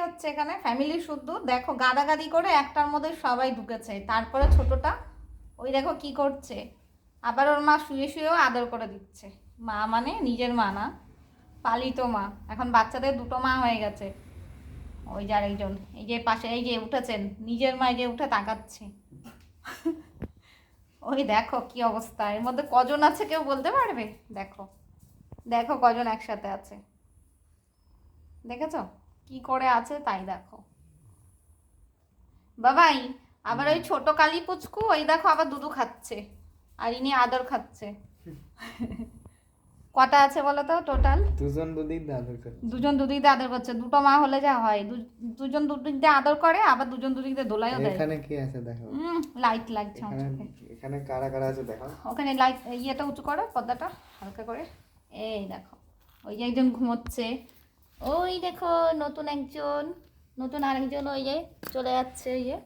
হচ্ছে এখানে ফ্যামিলি শুদ্ধ দেখো, গাদাগাদি করে একটার মধ্যে সবাই ঢুকেছে। তারপরে ছোটটা ওই দেখো কি করছে, আবার ওর মা শুয়ে শুয়েও আদর করে দিচ্ছে। মা মানে নিজের মা না, পালিত মা। এখন বাচ্চাদের দুটো মা হয়ে গেছে। ওই যে আরেকজন এই যে পাশে এই যে উঠেছেন, নিজের মা, এই যে উঠে তাকাচ্ছে। ওই দেখো কি অবস্থা, এর মধ্যে কজন আছে কেউ বলতে পারবে? দেখো দেখো কজন একসাথে আছে, দেখেছো কি করে আছে তাই দেখো। বাবাই আবার ওই ছোট কালী পুচকু ওই দেখো আবার দুধু খাচ্ছে, আর ইনি আদর খাচ্ছে। কটা আছে বলো তো টোটাল? দুজন দুদিক দিয়ে আদর করে। দুজন দুদিক দিয়ে আদর করছে। দুটো মা হলে যা হয়, দুজন দুদিক দিয়ে আদর করে, আবার দুজন দুদিক দিয়ে দোলাইও দেয়। এখানে কি আছে দেখো, লাইট লাগছে আমার এখানে চোখে। এখানে কারা কারা আছে দেখো। ওখানে লাইট ইয়েটা উঁচু করো, পর্দাটা হালকা করে। এই দেখো ওই যে একজন ঘুমোচ্ছে, ওই দেখো নতুন একজন, নতুন আরেকজন ওই যে চলে যাচ্ছে। ওই যে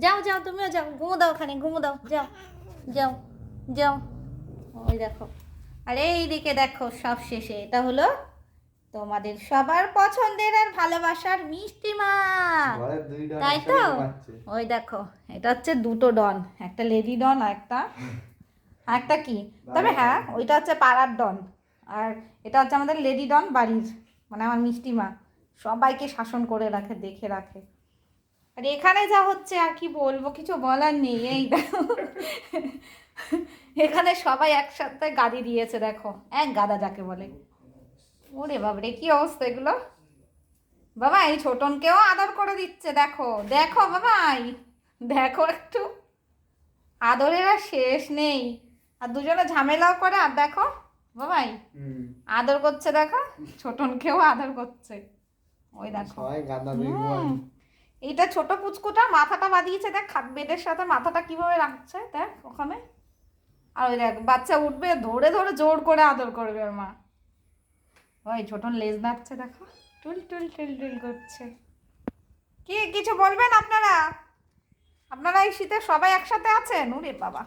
যাও যাও, তুমিও যাও, ঘুমো দাও, ওখানে ঘুমো দাও, যাও যাও যাও। ওই দেখো, আর এইদিকে দেখো সব শেষে এটা হলো তোমাদের সবার পছন্দের আর ভালোবাসার মিষ্টি মা, ঘরের দুই ডন তাই তো? একসাথে ঘুমাচ্ছে। ওই দেখো এটা হচ্ছে দুটো ডন, একটা লেডি ডন আর একটা কি, তবে হ্যাঁ ওইটা হচ্ছে পাড়ার ডন, আর এটা হচ্ছে আমাদের লেডি ডন বাড়ির, মানে আমার মিষ্টি মা সবাইকে শাসন করে রাখে, দেখে রাখে। আর এখানে যা হচ্ছে আর কি বলবো, কিছু বলার নেই। এই দেখো এখানে সবাই একসাথে গাদি দিয়েছে, দেখো এক গাদা যাকে বলে। ওরে বাবারে কি অবস্থা এগুলো। বাবা এই ছোটনকেও আদর করে দিচ্ছে, দেখো দেখো বাবাই, দেখো একটু আদরের আর শেষ নেই। আর দুজনে ঝামেলাও করে, আর দেখো বাবাই আদর করছে, দেখো ছোটনকেও আদর করছে। ওই দেখো সবাই গাদা দিয়ে ঘুমায়। এইটা ছোট পুচকুটা মাথাটা বাঁধিয়েছে, দেখ বেডের সাথে মাথাটা কিভাবে রাখছে, দেখ ওখানে। আর ওই দেখ বাচ্চা উঠবে, ধরে ধরে জোর করে আদর করবে ওর মা। ওই ছোটন লেজ নাড়ছে, দেখো টুল টুল টুল টুল করছে। কি কিছু বলবেন আপনারা? আপনারা এই শীতে সবাই একসাথে আছেন? ওরে বাবা,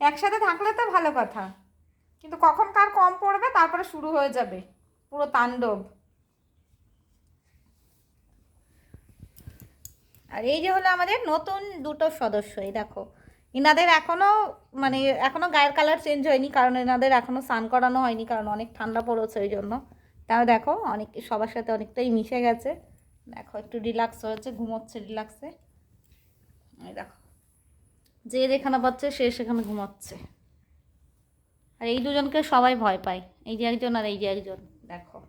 একসাথে থাকলে তো ভালো কথা, কিন্তু কখন কার কম পড়বে তারপরে শুরু হয়ে যাবে পুরো তাণ্ডব। আর এই যে হলো আমাদের নতুন দুটো সদস্য, এই দেখো ইনাদের এখনো মানে এখনো গায়ের কালার চেঞ্জ হয়নি, কারণ এনাদের এখনো স্নান করানো হয়নি, কারণ অনেক ঠান্ডা পড়েছে ওই জন্য। তাও দেখো অনেক সবার সাথে অনেকটাই মিশে গেছে, দেখো একটু রিল্যাক্স হয়েছে, ঘুমোচ্ছে রিল্যাক্সে। এই দেখো যে যেখানে পাচ্ছে সে সেখানে ঘুমাচ্ছে। আর এই দুজনকে সবাই ভয় পায়, এই যে একজন আর এই যে একজন, দেখো।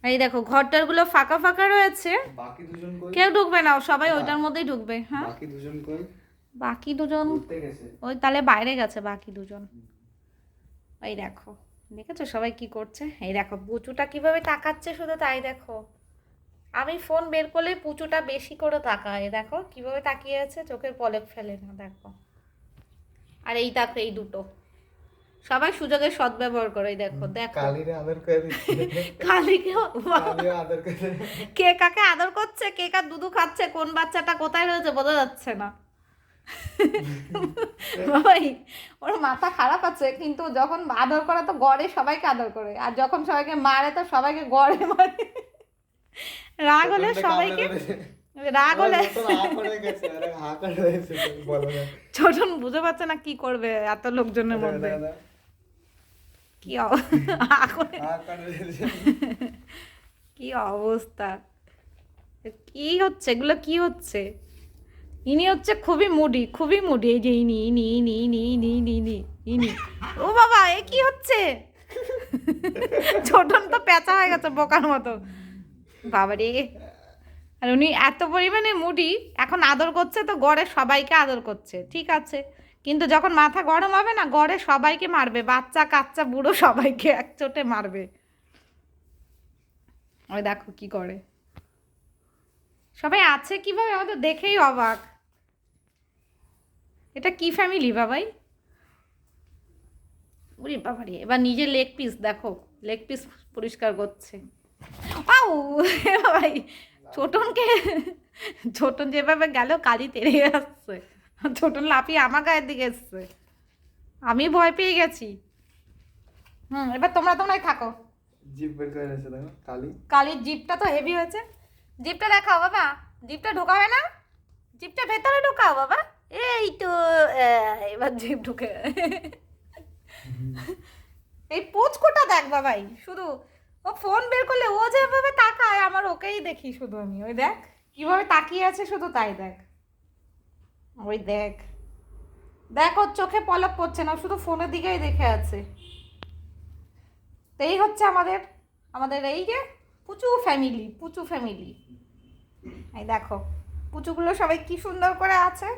এই দেখো ঘরটারগুলো ফাঁকা ফাঁকা রয়েছে, বাকি দুজন কই? কেউ ঢুকবে না, সবাই ওইটার মধ্যেই ঢুকবে। হ্যাঁ বাকি দুজন কই? বাকি দুজন ঘুরতে গেছে। ওই তাহলে বাইরে গেছে বাকি দুজন। এই দেখো দেখেছো সবাই কি করছে? এই দেখো পুচুটা কিভাবে তাকাচ্ছে শুধু তাই দেখো, আমি ফোন বের করলে পুচুটা বেশি করে তাকায়, দেখো কিভাবে তাকিয়ে আছে, চোখের পলক ফেলে না, দেখো। আর এই দেখো এই দুটো সবাই সুযোগের সদ্ব্যবহার করে, এই দেখো দেখো কালিরে আদর করে দিচ্ছে। কালীকে কালিও আদর করে। কে কাকে আদর করছে, কে কার দুধু খাচ্ছে, কোন বাচ্চাটা কোথায় রয়েছে বোঝা যাচ্ছে না। ভাই ওর মাথা খারাপ আছে, কিন্তু যখন আদর করে তো গড়ে সবাইকে আদর করে, আর যখন সবাইকে মারে তো সবাইকে গড়ে মারে। রাগ হলে সবাইকে, রাগ হলে ছোটন বুঝে পাচ্ছে না কি করবে এত লোকজনের মধ্যে। কি কি অবস্থা, কি হচ্ছে এগুলো, কি হচ্ছে? ইনি হচ্ছে খুবই মুডি, খুবই মুডি। এই যে ইনি ইনি ইনি ইনি ইনি ইনি ইনি ইনি ও বাবা এ কি হচ্ছে? ছোটন তো পেঁচা হয়ে গেছে বোকার মতো, বাবা রে। আর উনি এত পরিমাণে মুডি, এখন আদর করছে তো গড়ে সবাইকে আদর করছে, ঠিক আছে, কিন্তু যখন মাথা গরম হবে না, গড়ে সবাইকে মারবে, বাচ্চা কাচ্চা বুড়ো সবাইকে এক চোটে মারবে। ওই দেখো কি করে, সবাই আছে কিভাবে আমাদের দেখেই অবাক। এটা কি ফ্যামিলি বাবাই? উরি বাবারি, এবার নিজের লেগ পিস দেখো, লেগ পিস পরিষ্কার করছে। আউ ভাই ছোটনকে, ছোটন যেভাবে গেল কালি তেড়ে আসছে, ছোটন লাফিয়ে আমার গায়ের দিকে এসছে, আমি ভয় পেয়ে গেছি। এবার তোমরা তোমরাই থাকো। জিভ বের করে এসে দেখো কালি। কালির জিপটা তো হেভি হয়েছে। জিপটা দেখাও বাবা, জিপটা ঢোকাবে না, জিপটা ভেতরে ঢোকাও বাবা। এই তো এবার জিপ ঢুকে এই পুচকুটা দেখ বাবাই, শুধু ও ফোন বের করলে ও যেভাবে তাকায় আমার ওকেই দেখি শুধু আমি। ওই দেখ কিভাবে তাকিয়ে আছে, শুধু তাই দেখ। ওই দেখ দেখ, ওর চোখে পলক পড়ছে না, শুধু ফোনের দিকেই দেখে আছে। তো এই হচ্ছে আমাদের আমাদের এই যে পুচু ফ্যামিলি, পুচু ফ্যামিলি। এই দেখো পুচুগুলো সবাই কি সুন্দর করে আছে।